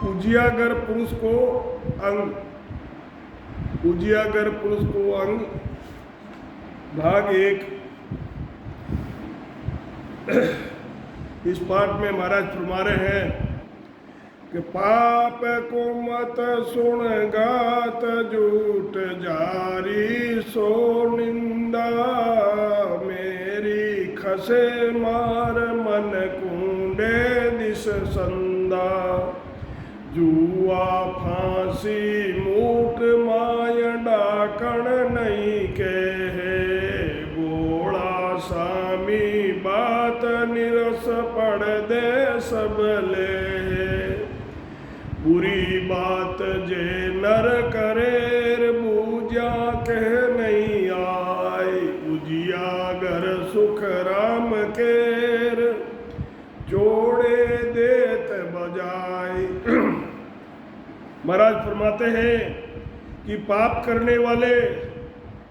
उजियागर पुरुष को अंग, उजियागर पुरुष को अंग, भाग 1। इस पाठ में महाराज फरमा रहे हैं कि पाप को मत सुन गात झूठ जारी सो निंदा, मेरी खसे मार मन कुंडे दिस संदा, जुआ फांसी मूठ माय डाकण नहीं कहे, बोला सामी बात निरस पड़ दे सब ले, बुरी बात जे नर करेर बूझा कह नहीं आए, उजियागर सुख राम केर जोड़े देत बजाए। महाराज फरमाते हैं कि पाप करने वाले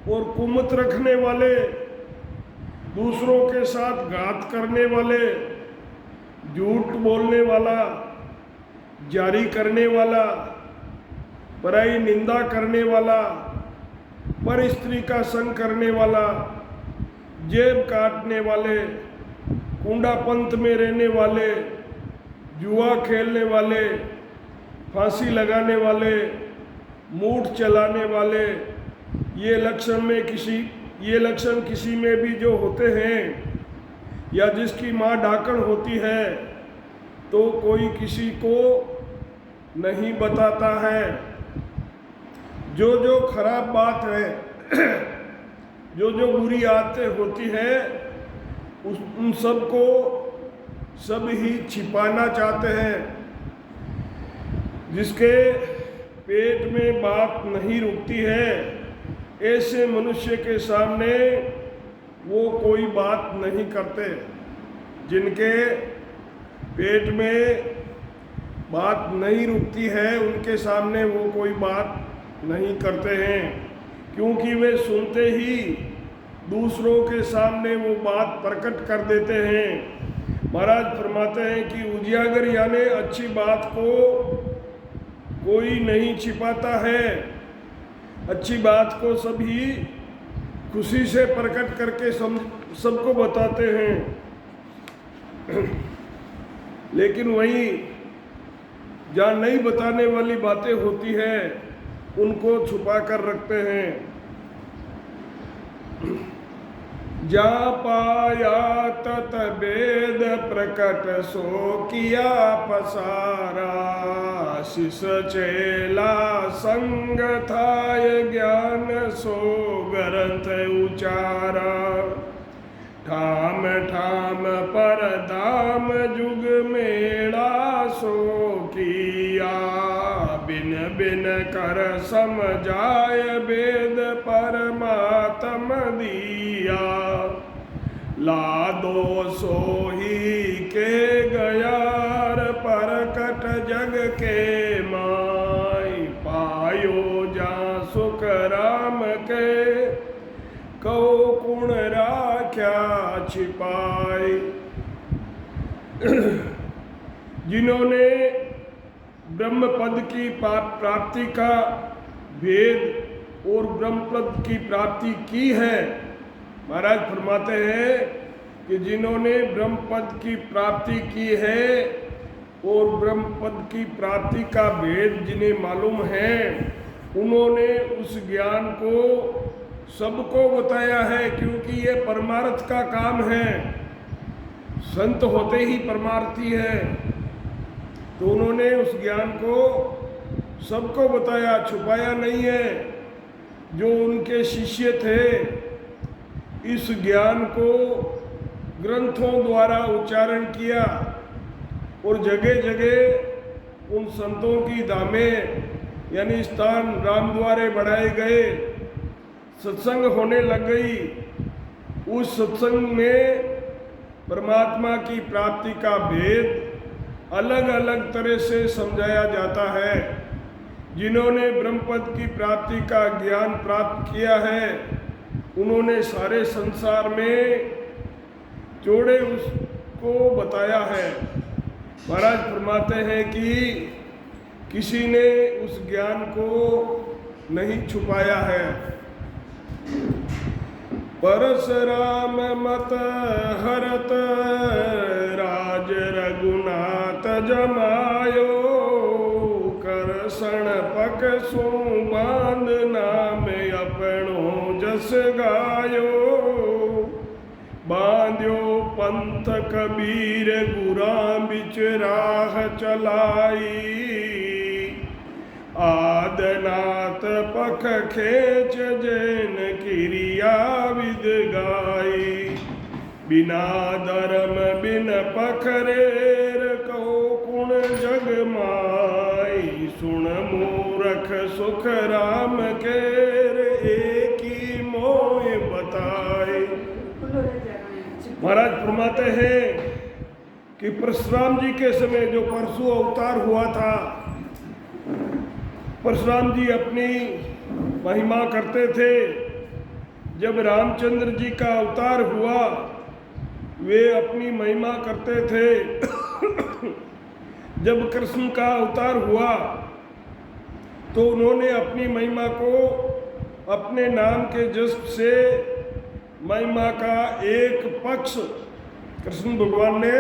और कुमत रखने वाले, दूसरों के साथ घात करने वाले, झूठ बोलने वाला, जारी करने वाला, पराई निंदा करने वाला, पर स्त्री का संग करने वाला, जेब काटने वाले, कुंडा पंथ में रहने वाले, जुआ खेलने वाले, फांसी लगाने वाले, मूठ चलाने वाले, ये लक्षण किसी में भी जो होते हैं, या जिसकी माँ डाकण होती है, तो कोई किसी को नहीं बताता है। जो खराब बात है, जो बुरी आदतें होती है, उन सब को सब ही छिपाना चाहते हैं। जिसके पेट में बात नहीं रुकती है, ऐसे मनुष्य के सामने वो कोई बात नहीं करते। जिनके पेट में बात नहीं रुकती है, उनके सामने वो कोई बात नहीं करते हैं, क्योंकि वे सुनते ही दूसरों के सामने वो बात प्रकट कर देते हैं। महाराज फरमाते हैं कि उजियागर यानी अच्छी बात को कोई नहीं छिपाता है, अच्छी बात को सभी खुशी से प्रकट करके सबको बताते हैं। लेकिन वहीं जहाँ नहीं बताने वाली बातें होती है, उनको छुपा कर रखते हैं। जा पाया तत वेद प्रकट सो किया पसारा, शिष चेला संग थाय ज्ञान सो ग्रंथ उचारा, ठाम ठाम पर दाम जुग मेला सो किया, बिन बिन कर समझाय वेद परमात्म दिया, लादो सोही के गयार परकट जग के माई, पायो जा सुख राम के कहो कुण राख्या छिपाई। जिन्होंने ब्रह्म पद की प्राप्ति का भेद और ब्रह्म पद की प्राप्ति की है, महाराज फरमाते हैं कि जिन्होंने ब्रह्म पद की प्राप्ति की है और ब्रह्म पद की प्राप्ति का भेद जिन्हें मालूम है, उन्होंने उस ज्ञान को सबको बताया है, क्योंकि ये परमार्थ का काम है। संत होते ही परमार्थी है, तो उन्होंने उस ज्ञान को सबको बताया, छुपाया नहीं है। जो उनके शिष्य थे, इस ज्ञान को ग्रंथों द्वारा उच्चारण किया और जगह जगह उन संतों की धामें यानी स्थान राम द्वारे बढ़ाए गए, सत्संग होने लग गई। उस सत्संग में परमात्मा की प्राप्ति का भेद अलग अलग तरह से समझाया जाता है। जिन्होंने ब्रह्मपद की प्राप्ति का ज्ञान प्राप्त किया है, उन्होंने सारे संसार में जोड़े उसको बताया है। महाराज फरमाते हैं कि किसी ने उस ज्ञान को नहीं छुपाया है। परशुराम मत हरत राज रघुनाथ जमायो, करसण पक सो बांध नाम अपनो जस गायो। बांध्यो पंथ कबीर गुरां बिच राह चलाई, आदनाथ पख खेच जैन किरिया विद गाई। बिना धर्म बिन पखरेर को कुण जग माई, सुन मूरख सुख राम केर एकी मोह बताए। महाराज फरमाते हैं कि परशुराम जी के समय जो परशु अवतार हुआ था, परशुराम जी अपनी महिमा करते थे। जब रामचंद्र जी का अवतार हुआ वे अपनी महिमा करते थे। जब कृष्ण का अवतार हुआ तो उन्होंने अपनी महिमा को अपने नाम के जस से महिमा का एक पक्ष कृष्ण भगवान ने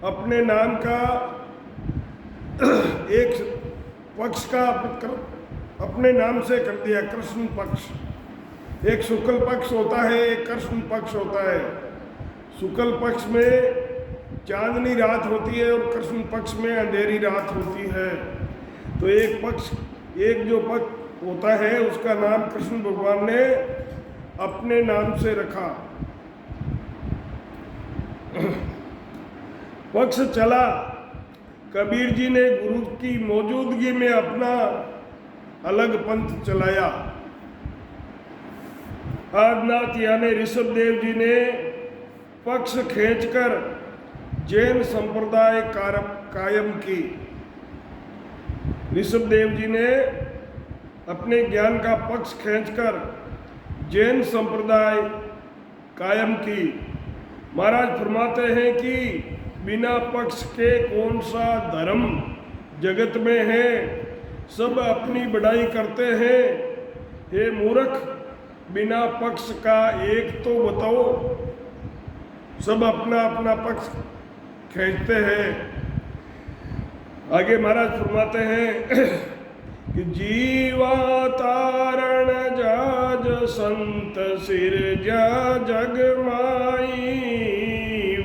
अपने नाम का एक पक्ष का अपने नाम से कर दिया, कृष्ण पक्ष। एक शुक्ल पक्ष होता है, एक कृष्ण पक्ष होता है। शुक्ल पक्ष में चांदनी रात होती है और कृष्ण पक्ष में अंधेरी रात होती है। तो एक पक्ष, एक जो पक्ष होता है उसका नाम कृष्ण भगवान ने अपने नाम से रखा। पक्ष चला, कबीर जी ने गुरु की मौजूदगी में अपना अलग पंथ चलाया। आदिनाथ यानी ऋषभदेव जी ने पक्ष खींचकर जैन संप्रदाय कायम की। ऋषभदेव जी ने अपने ज्ञान का पक्ष खींचकर जैन संप्रदाय कायम की। महाराज फरमाते हैं कि बिना पक्ष के कौन सा धर्म जगत में है, सब अपनी बढ़ाई करते हैं। हे मूर्ख, बिना पक्ष का एक तो बताओ। सब अपना अपना पक्ष खींचते हैं। आगे महाराज फरमाते हैं कि जीवा तारण जाज संत सिरजा जग माई,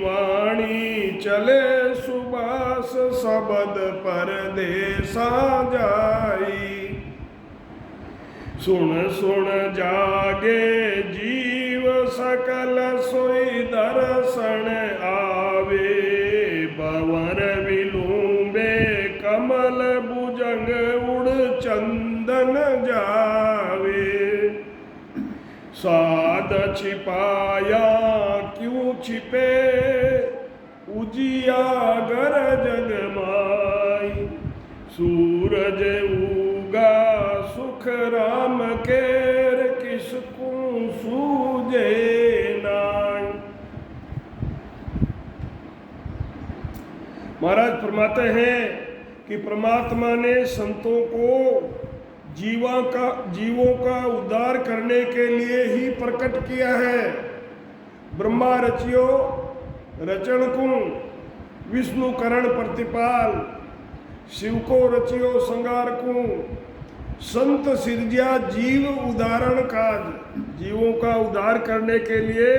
वाणी चले सुबास शबद परदेसा जाई। सुन सुन जागे जीव सकल सोई दर्शन आवे, भंवर विलूम्बे कमल भुजंग उड़ चंदन जावे। साध छिपाया क्यों छिपे, उजियागर जग माई। सूरज उगा सुख राम केर, किसको सूझे नाई। महाराज फरमाते हैं कि परमात्मा ने संतों को जीवों का उद्धार करने के लिए ही प्रकट किया है। ब्रह्मा रचियो रचन को, विष्णु करण प्रतिपाल, शिव को रचियो संगार को। संत सिरजा जीव उदाहरण काज, जीवों का उद्धार करने के लिए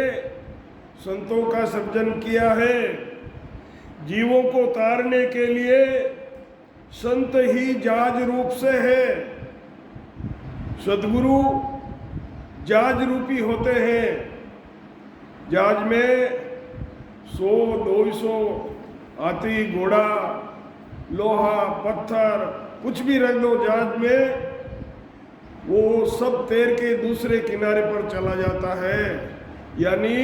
संतों का सृजन किया है। जीवों को तारने के लिए संत ही जाज रूप से है। सद्गुरु जाज रूपी होते हैं। जाज में 100-200 हाथी घोड़ा लोहा पत्थर कुछ भी रख दो जाज में, वो सब तैर के दूसरे किनारे पर चला जाता है। यानी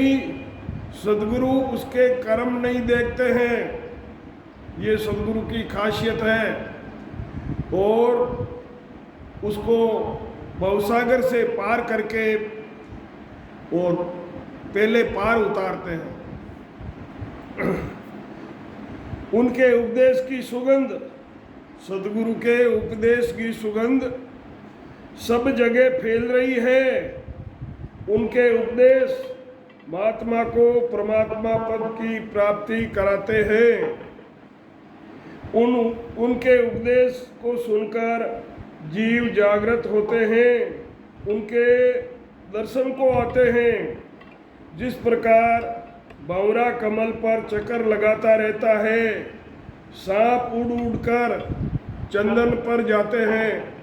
सद्गुरु उसके कर्म नहीं देखते हैं, ये सद्गुरु की खासियत है। और उसको भवसागर से पार करके और पहले पार उतारते हैं। उनके उपदेश की सुगंध सदगुरु के उपदेश की सुगंध सब जगह फैल रही है। उनके उपदेश महात्मा को परमात्मा पद की प्राप्ति कराते हैं। उनके उपदेश को सुनकर जीव जागृत होते हैं, उनके दर्शन को आते हैं। जिस प्रकार बावरा कमल पर चक्कर लगाता रहता है, सांप उड़ उड़ कर चंदन पर जाते हैं,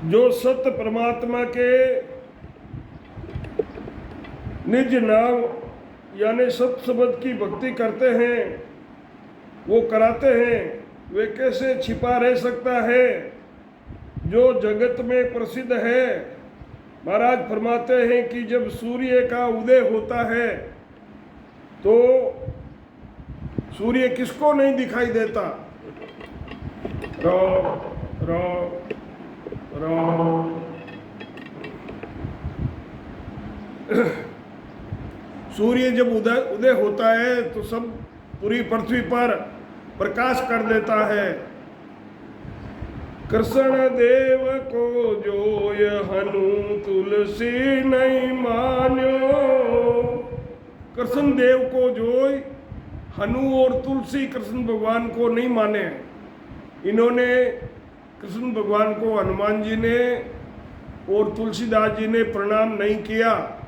जो सत्य परमात्मा के निज नाम यानी सत्य शब्द की भक्ति करते हैं, वो कराते हैं, वे कैसे छिपा रह सकता है जो जगत में प्रसिद्ध है। महाराज फरमाते हैं कि जब सूर्य का उदय होता है तो सूर्य किसको नहीं दिखाई देता। रो रो रो सूर्य जब उदय होता है तो सब पूरी पृथ्वी पर प्रकाश कर देता है। कृष्ण देव को जोय हनु तुलसी नहीं मान्यो। कृष्ण देव को जोय हनु और तुलसी कृष्ण भगवान को नहीं माने। इन्होंने कृष्ण भगवान को हनुमान जी ने और तुलसीदास जी ने प्रणाम नहीं किया।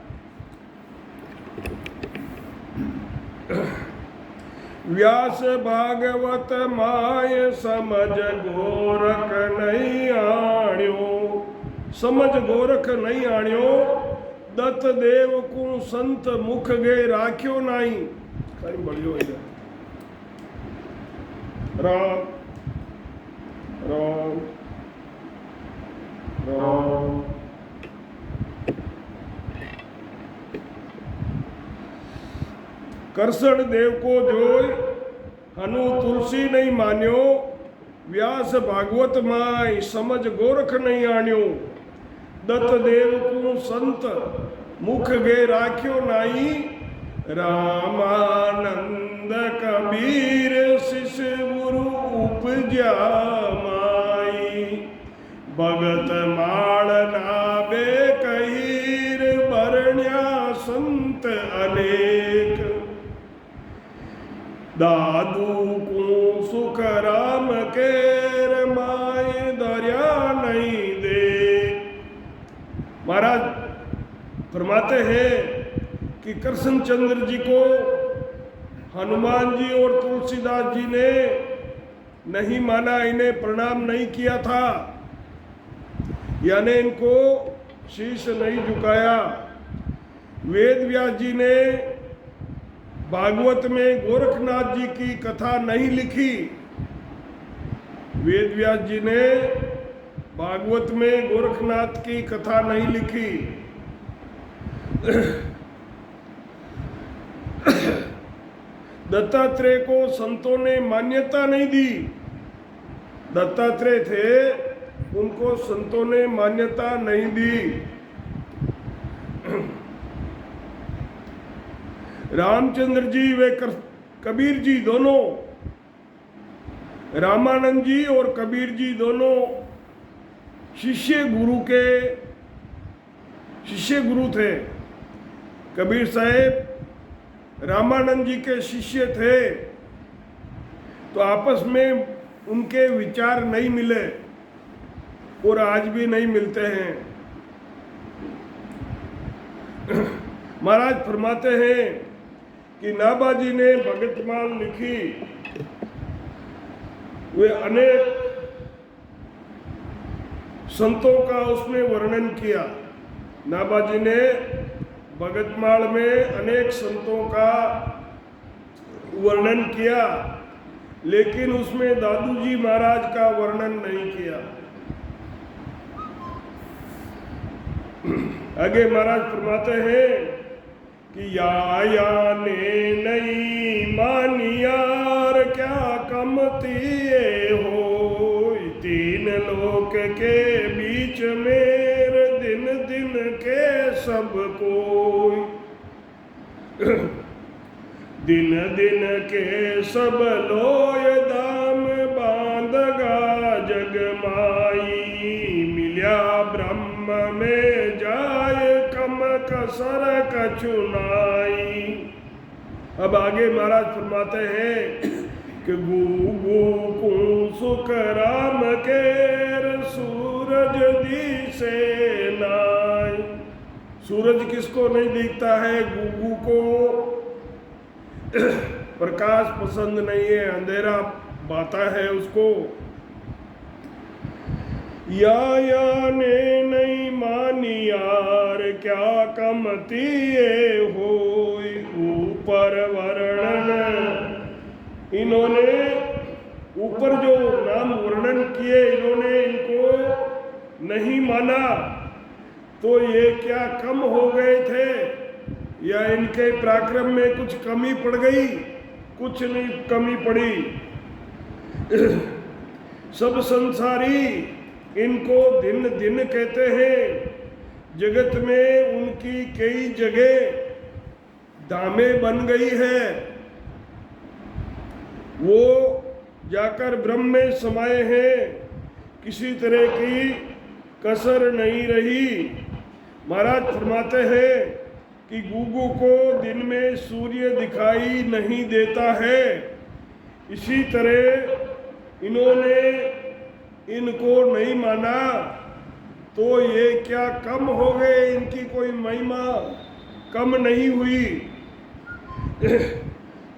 व्यास भागवत माय समझ गोरख नहीं आण्यो। समझ गोरख नहीं आण्यो, दत्त देव को संत मुख गए राख्यो नहीं। कहीं बढ़ियो है राम राम राम। कृष्ण देव को जोय हनु तुलसी नहीं मान्यो। व्यास भागवत माय समझ गोरख नहीं आण्यो। दत्त देव को संत मुख गे राख्यो नाई। रामानंद कबीर शिष गुरु उपजा माई। भगत माड़ नाबे कहीर बरण्या संत अनेक। दादू को सुख राम केर माय दरिया नहीं दे। महाराज फरमाते हैं कि कृष्णचंद्र जी को हनुमान जी और तुलसीदास जी ने नहीं माना, इन्हें प्रणाम नहीं किया था, यानी इनको शीश नहीं झुकाया। वेद व्यास जी ने भागवत में गोरखनाथ जी की कथा नहीं लिखी। वेद व्यास जी ने भागवत में गोरखनाथ की कथा नहीं लिखी। दत्तात्रेय को संतों ने मान्यता नहीं दी। दत्तात्रेय थे, उनको संतों ने मान्यता नहीं दी। रामचंद्र जी वे कबीर जी दोनों, रामानंद जी और कबीर जी दोनों शिष्य गुरु थे। कबीर साहेब रामानंद जी के शिष्य थे, तो आपस में उनके विचार नहीं मिले और आज भी नहीं मिलते हैं। महाराज फरमाते हैं कि नाभाजी ने भगतमाल लिखी, वे अनेक संतों का उसमें वर्णन किया। नाभाजी ने भगतमाल में अनेक संतों का वर्णन किया, लेकिन उसमें दादू जी महाराज का वर्णन नहीं किया। आगे महाराज फरमाते हैं कि या ने नहीं मानियार क्या कमती हो। तीन लोक के बीच मेरे दिन दिन के सब कोई। दिन दिन के सब लोय दाम बांधगा जग माई, मिल्या ब्रह्म में जाए कम कसर कछुनाई। अब आगे महाराज फरमाते हैं कि गूगू कू सुख राम केर सूरज दिसे नाय। सूरज किसको नहीं दिखता है? गूगू को प्रकाश पसंद नहीं है, अंधेरा बाता है उसको। या ने नहीं मानी यार क्या कमती होई, ऊपर वर्णन इन्होंने ऊपर जो नाम वर्णन किए इन्होंने इनको नहीं माना, तो ये क्या कम हो गए थे या इनके पराक्रम में कुछ कमी पड़ गई? कुछ नहीं कमी पड़ी। सब संसारी इनको दिन दिन कहते हैं। जगत में उनकी कई जगह धामें बन गई है, वो जाकर ब्रह्म में समाये हैं, किसी तरह की कसर नहीं रही। महाराज फरमाते हैं कि गूगू को दिन में सूर्य दिखाई नहीं देता है, इसी तरह इन्होंने इनको नहीं माना, तो ये क्या कम हो गए? इनकी कोई महिमा कम नहीं हुई।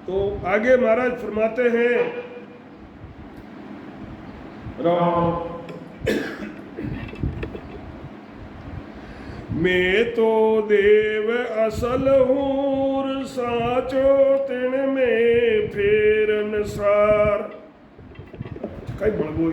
तो आगे महाराज फरमाते हैं, मैं तो देव असल हूँ साचो तिन में फेरन सार। कई बड़गो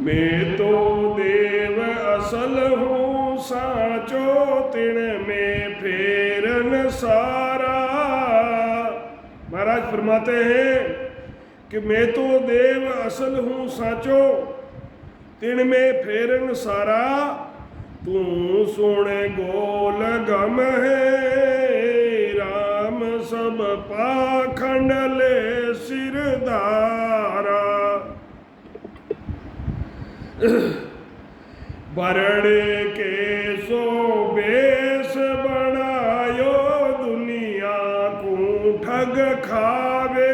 मैं तो देव असल हूँ साचो तिन में फेरन सारा। महाराज फरमाते हैं कि मैं तो देव असल हूँ साचो तिन में फेरन सारा, तू सुन गोल गम है राम सब पाखंड ले सिरदारा। बरड़े के सो बेस बनायो दुनिया को ठग खावे।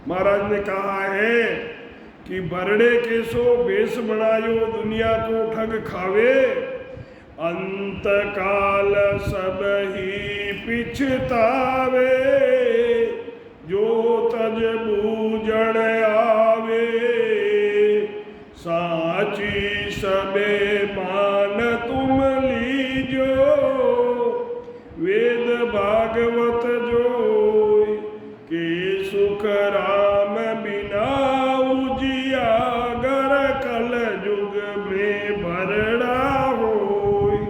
महाराज ने कहा है कि बरड़े के सो बेस बनायो दुनिया को ठग खावे, अंत काल सब ही पिछतावे, जो तज बूझण आवे, साची सबे मान तुम लीजो, वेद भागवत जोई, के सुख राम बिना उजियागर कल युग में भरड़ा होई।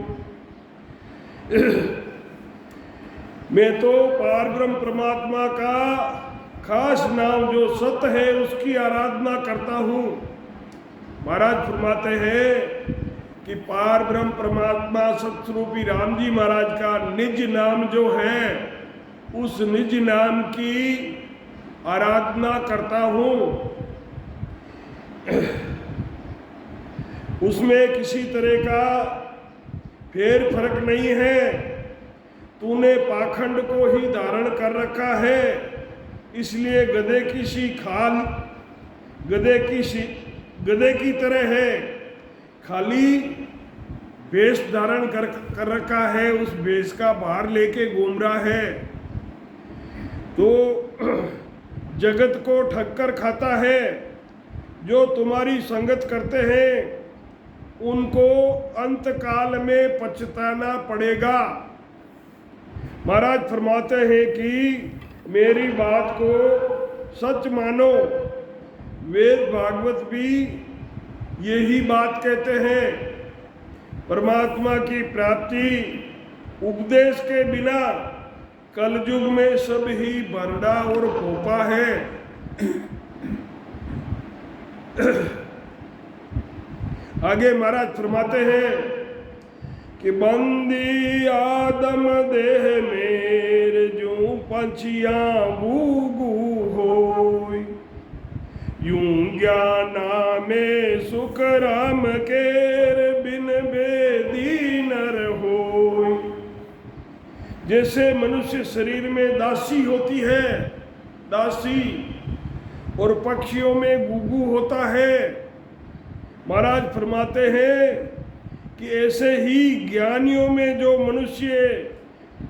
मैं तो पारब्रह्म परमात्मा का खास नाम जो सत्य है उसकी आराधना करता हूँ। महाराज फरमाते हैं कि पार ब्रह्म परमात्मा सतस्वरूपी राम जी महाराज का निज नाम जो है, उस निज नाम की आराधना करता हूँ। उसमें किसी तरह का फेर फर्क नहीं है। तूने पाखंड को ही धारण कर रखा है, इसलिए गधे की तरह है, खाली वेश धारण कर रखा है, उस वेश का भार लेके घूम रहा है, तो जगत को ठग कर खाता है। जो तुम्हारी संगत करते हैं उनको अंत काल में पछताना पड़ेगा। महाराज फरमाते हैं कि मेरी बात को सच मानो। वेद भागवत भी यही बात कहते हैं। परमात्मा की प्राप्ति उपदेश के बिना कलयुग में सब ही बरड़ा और पोपा है। आगे महाराज फरमाते हैं कि बंदी आदम देह मेरे जो पंछियां बूगू होय, यूं ज्ञाना में सुख राम केर बिन बेदी नर होय। जैसे मनुष्य शरीर में दासी होती है, दासी, और पक्षियों में गुगू होता है, महाराज फरमाते हैं कि ऐसे ही ज्ञानियों में जो मनुष्य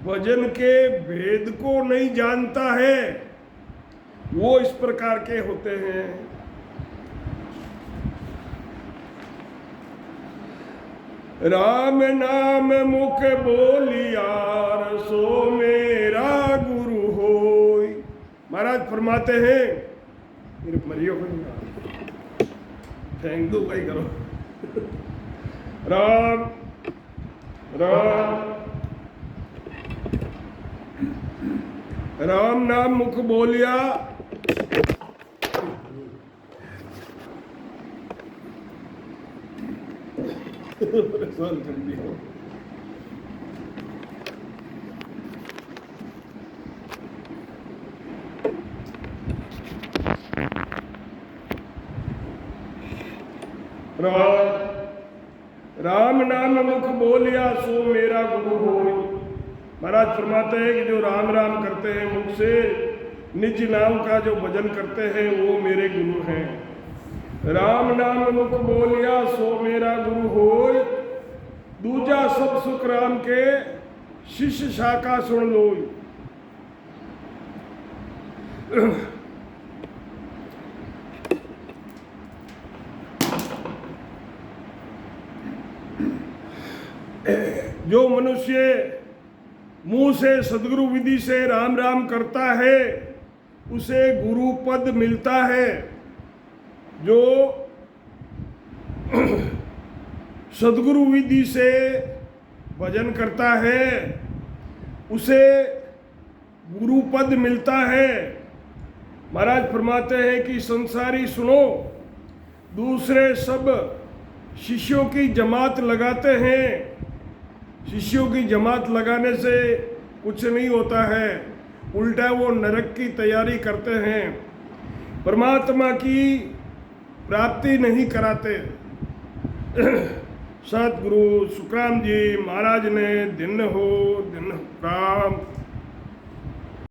भजन के भेद को नहीं जानता है वो इस प्रकार के होते हैं। राम नाम मुख बोलियार सो मेरा गुरु होय। महाराज फरमाते हैं, मेरे मरियो फेंक दो, भाई करो। राम राम राम नाम मुख बोलिया, राम नाम मुख बोलिया सो मेरा गुरु होय। महाराज फरमाते हैं कि जो राम राम करते हैं मुख से, निज नाम का जो भजन करते हैं वो मेरे गुरु हैं। राम नाम मुख बोलिया सो मेरा गुरु होय, दूजा सब सुख राम के शिष्य शाखा सुन लोय। जो मनुष्य मुंह से सदगुरु विधि से राम राम करता है उसे गुरु पद मिलता है। जो सदगुरु विधि से भजन करता है उसे गुरु पद मिलता है। महाराज फरमाते हैं कि संसारी सुनो, दूसरे सब शिष्यों की जमात लगाते हैं, शिष्यों की जमात लगाने से कुछ नहीं होता है, उल्टा वो नरक की तैयारी करते हैं, परमात्मा की प्राप्ति नहीं कराते। सतगुरु सुखराम जी महाराज ने दिन हो राम